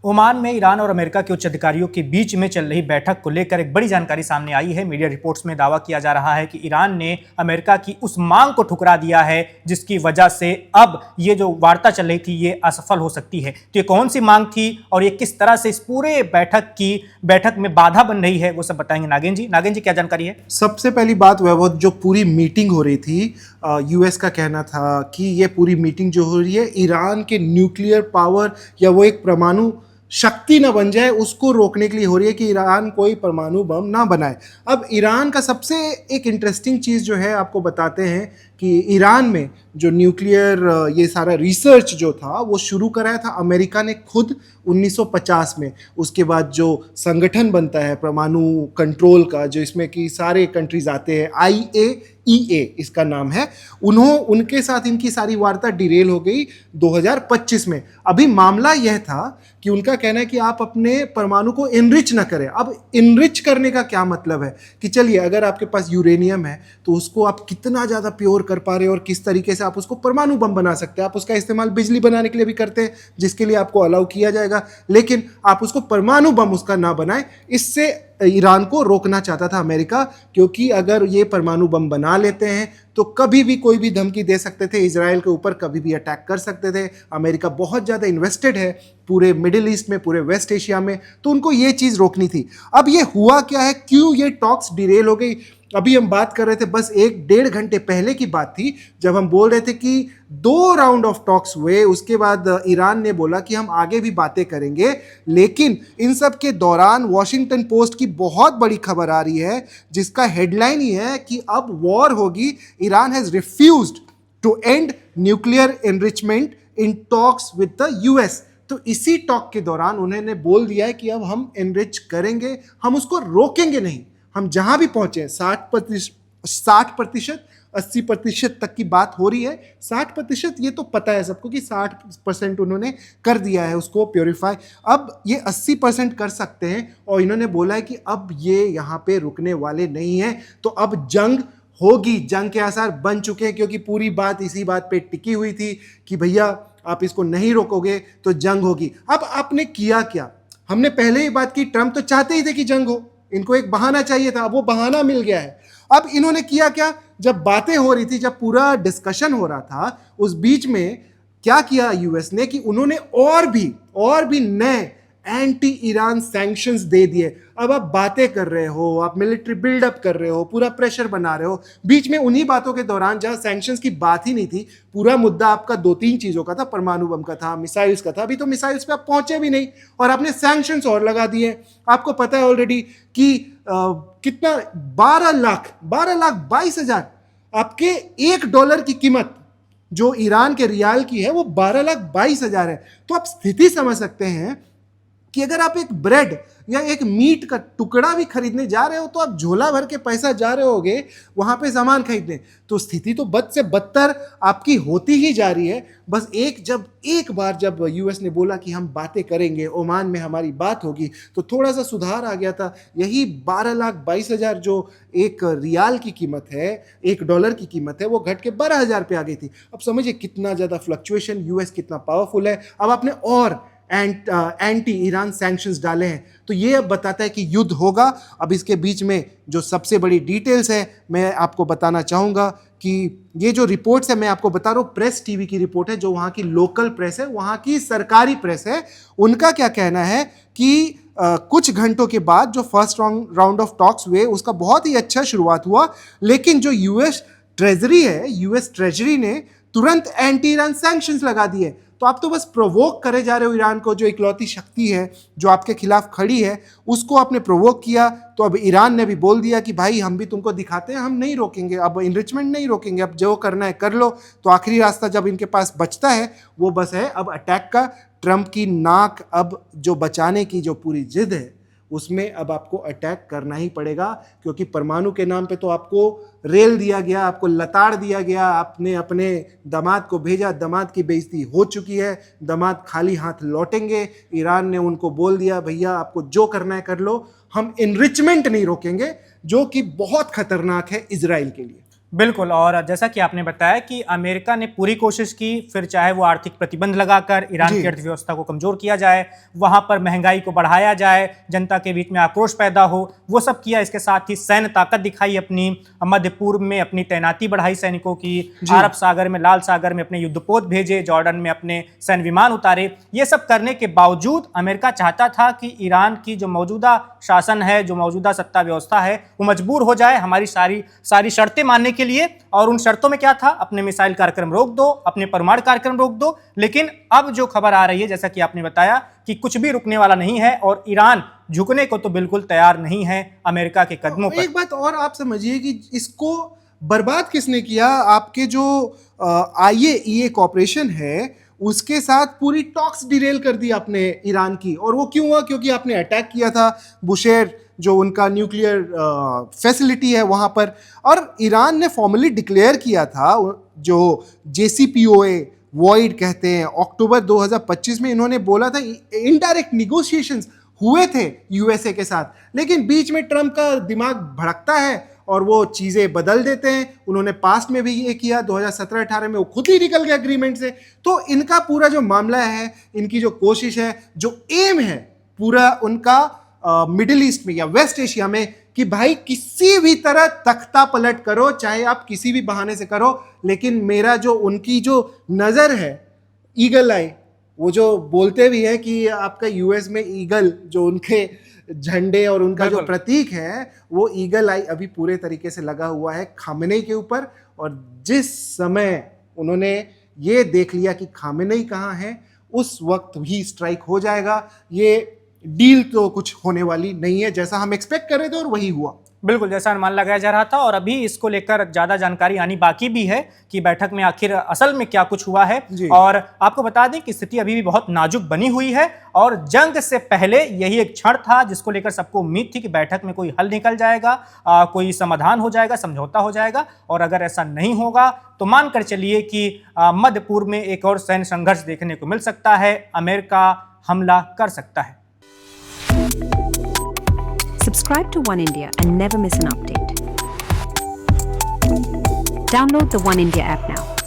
Oman में Iran और America के उच्च अधिकारियों के बीच में चल रही बैठक को लेकर एक बड़ी जानकारी सामने आई है। मीडिया रिपोर्ट्स में दावा किया जा रहा है कि ईरान ने अमेरिका की उस मांग को ठुकरा दिया है जिसकी वजह से अब ये जो वार्ता चल रही थी ये असफल हो सकती है। तो ये कौन सी मांग थी और ये किस तरह से इस पूरे बैठक में बाधा बन रही है, वो सब बताएंगे नागेंद्र जी। नागेंद्र जी, क्या जानकारी है? सबसे पहली बात वह जो पूरी मीटिंग हो रही थी, यूएस का कहना था कि ये पूरी मीटिंग जो हो रही है ईरान के न्यूक्लियर पावर या वो एक परमाणु शक्ति ना बन जाए उसको रोकने के लिए हो रही है कि ईरान कोई परमाणु बम ना बनाए। अब ईरान का सबसे एक इंटरेस्टिंग चीज़ जो है आपको बताते हैं कि ईरान में जो न्यूक्लियर ये सारा रिसर्च जो था वो शुरू कराया था अमेरिका ने खुद 1950 में। उसके बाद जो संगठन बनता है परमाणु कंट्रोल का, जो इसमें कि सारे कंट्रीज आते हैं, IAEA इसका नाम है, उनके साथ इनकी सारी वार्ता डिरेल हो गई 2025 में। अभी मामला यह था कि उनका कहना है कि आप अपने परमाणु को इनरिच ना करें। अब इनरिच करने का क्या मतलब है कि चलिए अगर आपके पास यूरेनियम है तो उसको आप कितना ज़्यादा प्योर कर पा रहे हो और किस तरीके से आप उसको परमाणु बम बना सकते हैं। आप उसका इस्तेमाल बिजली बनाने के लिए भी करते हैं जिसके लिए आपको अलाउ किया जाएगा, लेकिन आप उसको परमाणु बम उसका ना बनाएं। इससे ईरान को रोकना चाहता था अमेरिका, क्योंकि अगर ये परमाणु बम बना लेते हैं तो कभी भी कोई भी धमकी दे सकते थे, इजराइल के ऊपर कभी भी अटैक कर सकते थे। अमेरिका बहुत ज़्यादा इन्वेस्टेड है पूरे मिडिल ईस्ट में, पूरे वेस्ट एशिया में, तो उनको ये चीज़ रोकनी थी। अब ये हुआ क्या है, क्यों ये टॉक्स डिरेल हो गई? अभी हम बात कर रहे थे, बस 1-1.5 घंटे पहले की बात थी जब हम बोल रहे थे कि 2 राउंड ऑफ टॉक्स हुए। उसके बाद ईरान ने बोला कि हम आगे भी बातें करेंगे, लेकिन इन सब के दौरान वॉशिंगटन पोस्ट की बहुत बड़ी खबर आ रही है जिसका हेडलाइन ही है कि अब वॉर होगी। Iran has refused to end nuclear enrichment in talks with the US. तो इसी टॉक के दौरान उन्होंने बोल दिया है कि अब हम एनरिच करेंगे, हम उसको रोकेंगे नहीं। हम जहां भी पहुंचे 60%, 80% तक की बात हो रही है। 60% ये तो पता है सबको कि 60% उन्होंने कर दिया है उसको प्योरीफाई। अब ये 80% कर सकते हैं और इन्होंने बोला है कि अब ये यहाँ पे रुकने वाले नहीं हैं। तो अब जंग होगी, जंग के आसार बन चुके हैं, क्योंकि पूरी बात इसी बात पे टिकी हुई थी कि भैया आप इसको नहीं रोकोगे तो जंग होगी। अब आपने किया क्या? हमने पहले ही बात की, ट्रंप तो चाहते ही थे कि जंग हो, इनको एक बहाना चाहिए था, अब वो बहाना मिल गया है। अब इन्होंने किया क्या? जब बातें हो रही थी, जब पूरा डिस्कशन हो रहा था, उस बीच में क्या किया यूएस ने कि उन्होंने और भी नए एंटी ईरान सैंक्शंस दे दिए। अब आप बातें कर रहे हो, आप मिलिट्री बिल्डअप कर रहे हो, पूरा प्रेशर बना रहे हो, बीच में उन्हीं बातों के दौरान जहां सैंक्शंस की बात ही नहीं थी, पूरा मुद्दा आपका 2-3 चीजों का था, परमाणु बम का था, मिसाइल्स का था। अभी तो मिसाइल्स पे आप पहुंचे भी नहीं और आपने सैंक्शंस और लगा दिए। आपको पता है ऑलरेडी कि कितना 12,22,000 आपके $1 की कीमत जो ईरान के रियाल की है वो 12,22,000 है। तो आप स्थिति समझ सकते हैं कि अगर आप एक ब्रेड या एक मीट का टुकड़ा भी खरीदने जा रहे हो तो आप झोला भर के पैसा जा रहे होगे वहां पे सामान खरीदने। तो स्थिति तो बद से बदतर आपकी होती ही जा रही है। बस एक बार जब यूएस ने बोला कि हम बातें करेंगे, ओमान में हमारी बात होगी, तो थोड़ा सा सुधार आ गया था। यही 12,22,000 जो एक रियाल की कीमत है, $1 की कीमत है, वो घट के 12,000 पे आ गई थी। अब समझिए कितना ज्यादा फ्लक्चुएशन, यूएस कितना पावरफुल है। अब आपने और एंटी ईरान सैंक्शंस डाले हैं, तो ये अब बताता है कि युद्ध होगा। अब इसके बीच में जो सबसे बड़ी डिटेल्स है मैं आपको बताना चाहूँगा कि ये जो रिपोर्ट्स है मैं आपको बता रहा हूँ, प्रेस टीवी की रिपोर्ट है, जो वहाँ की लोकल प्रेस है, वहाँ की सरकारी प्रेस है। उनका क्या कहना है कि कुछ घंटों के बाद जो फर्स्ट राउंड ऑफ टॉक्स हुए उसका बहुत ही अच्छा शुरुआत हुआ, लेकिन जो यूएस ट्रेजरी ने तुरंत एंटी ईरान सैंक्शंस लगा दिए। तो आप तो बस प्रोवोक करे जा रहे हो ईरान को, जो इकलौती शक्ति है जो आपके खिलाफ खड़ी है, उसको आपने प्रोवोक किया। तो अब ईरान ने भी बोल दिया कि भाई हम भी तुमको दिखाते हैं, हम नहीं रोकेंगे, अब इनरिचमेंट नहीं रोकेंगे, अब जो करना है कर लो। तो आखिरी रास्ता जब इनके पास बचता है वो बस है अब अटैक का। ट्रंप की नाक अब जो बचाने की जो पूरी जिद है उसमें अब आपको अटैक करना ही पड़ेगा, क्योंकि परमाणु के नाम पे तो आपको रेल दिया गया, आपको लताड़ दिया गया, आपने अपने दामाद को भेजा, दामाद की बेइज्जती हो चुकी है, दामाद खाली हाथ लौटेंगे। ईरान ने उनको बोल दिया भैया आपको जो करना है कर लो, हम इनरिचमेंट नहीं रोकेंगे, जो कि बहुत खतरनाक है इजराइल के लिए। बिल्कुल। और जैसा कि आपने बताया कि अमेरिका ने पूरी कोशिश की, फिर चाहे वो आर्थिक प्रतिबंध लगाकर ईरान जी। की अर्थव्यवस्था को कमजोर किया जाए, वहां पर महंगाई को बढ़ाया जाए, जनता के बीच में आक्रोश पैदा हो, वो सब किया। इसके साथ ही सैन्य ताकत दिखाई अपनी, मध्य पूर्व में अपनी तैनाती बढ़ाई सैनिकों की, अरब सागर में, लाल सागर में अपने युद्धपोत भेजे, जॉर्डन में अपने सैन्य विमान उतारे। ये सब करने के बावजूद अमेरिका चाहता था कि ईरान की जो मौजूदा शासन है, जो मौजूदा सत्ता व्यवस्था है, वो मजबूर हो जाए हमारी सारी शर्तें मानने के लिए। और उन शर्तों में क्या था? अपने मिसाइल कार्यक्रम रोक दो, अपने परमाणु कार्यक्रम रोक दो। लेकिन अब जो खबर आ रही है, जैसा कि आपने बताया, कि कुछ भी रुकने वाला नहीं है और ईरान झुकने को तो बिल्कुल तैयार नहीं है अमेरिका के कदमों पर। एक बात और आप समझिए कि इसको बर्बाद किसने किया? आपके जो IAEA कॉर्पोरेशन है उसके साथ पूरी टॉक्स डिरेल कर दी आपने ईरान की। और वो क्यों हुआ? क्योंकि आपने अटैक किया था बुशेर, जो उनका न्यूक्लियर फैसिलिटी है वहाँ पर। और ईरान ने फॉर्मली डिक्लेयर किया था, जो JCPOA वॉइड कहते हैं, अक्टूबर 2025 में इन्होंने बोला था इनडायरेक्ट निगोशिएशंस हुए थे USA के साथ। लेकिन बीच में ट्रम्प का दिमाग भड़कता है और वो चीज़ें बदल देते हैं। उन्होंने पास्ट में भी ये किया, 2017-18 में वो खुद ही निकल गए एग्रीमेंट से। तो इनका पूरा जो मामला है, इनकी जो कोशिश है, जो एम है पूरा उनका मिडिल ईस्ट में या वेस्ट एशिया में, कि भाई किसी भी तरह तख्ता पलट करो, चाहे आप किसी भी बहाने से करो, लेकिन मेरा जो उनकी जो नज़र है, ईगल आई, वो जो बोलते भी है कि आपका US में ईगल, जो उनके झंडे और उनका जो प्रतीक है, वो ईगल आई अभी पूरे तरीके से लगा हुआ है खामेनेई के ऊपर। और जिस समय उन्होंने ये देख लिया कि खामेनेई कहाँ है, उस वक्त भी स्ट्राइक हो जाएगा। ये डील तो कुछ होने वाली नहीं है, जैसा हम एक्सपेक्ट कर रहे थे और वही हुआ। बिल्कुल, जैसा अनुमान लगाया जा रहा था। और अभी इसको लेकर ज्यादा जानकारी आनी बाकी भी है कि बैठक में आखिर असल में क्या कुछ हुआ है। और आपको बता दें कि स्थिति अभी भी बहुत नाजुक बनी हुई है और जंग से पहले यही एक क्षण था जिसको लेकर सबको उम्मीद थी कि बैठक में कोई हल निकल जाएगा, कोई समाधान हो जाएगा, समझौता हो जाएगा। और अगर ऐसा नहीं होगा तो मानकर चलिए कि मध्य पूर्व में एक और सैन्य संघर्ष देखने को मिल सकता है, अमेरिका हमला कर सकता है। Subscribe to One India and never miss an update. Download the One India app now.